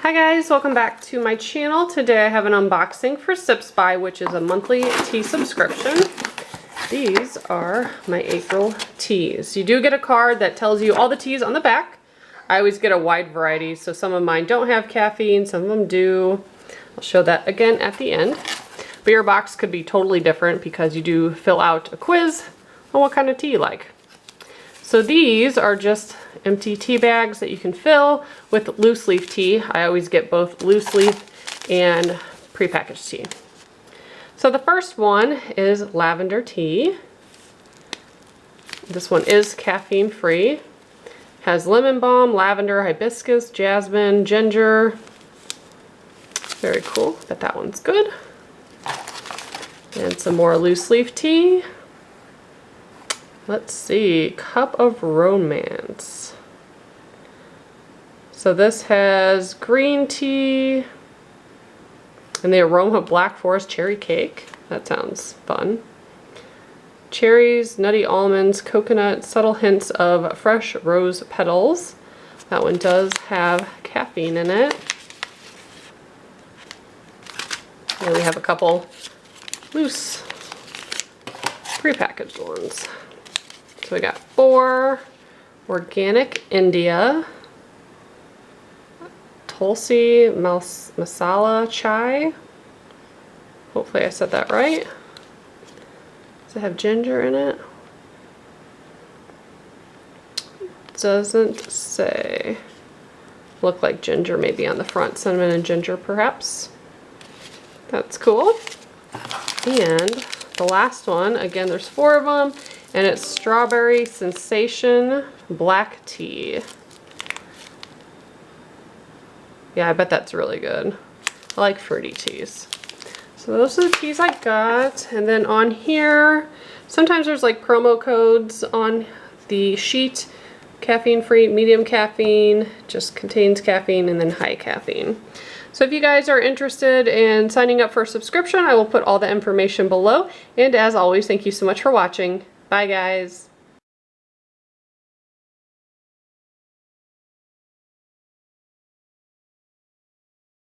Hi guys, welcome back to my channel. Today I have an unboxing for Sips By, which is a monthly tea subscription. These are my April teas. You do get a card that tells you all the teas on the back. I always get a wide variety, so some of mine don't have caffeine, some of them do. I'll show that again at the end. But your box could be totally different because you do fill out a quiz on what kind of tea you like. So these are just empty tea bags that you can fill with loose leaf tea. I always get both loose leaf and prepackaged tea. So the first one is Lavender Tea. This one is caffeine free. Has lemon balm, lavender, hibiscus, jasmine, ginger. Very cool, bet that one's good. And some more loose leaf tea. Let's see, Cup of Romance. So this has green tea and the aroma of black forest cherry cake. That sounds fun. Cherries, nutty almonds, coconut, subtle hints of fresh rose petals. That one does have caffeine in it. And we have a couple loose prepackaged ones. So we got 4 organic India, Tulsi masala chai. Hopefully I said that right. Does it have ginger in it? Doesn't say. Look like ginger maybe on the front. Cinnamon and ginger perhaps. That's cool. And the last one, again there's 4 of them. And it's Strawberry Sensation Black Tea. Yeah, I bet that's really good. I like fruity teas. So those are the teas I got. And then on here, sometimes there's like promo codes on the sheet. Caffeine free, medium caffeine, just contains caffeine, and then high caffeine. So if you guys are interested in signing up for a subscription, I will put all the information below. And as always, thank you so much for watching. Bye guys.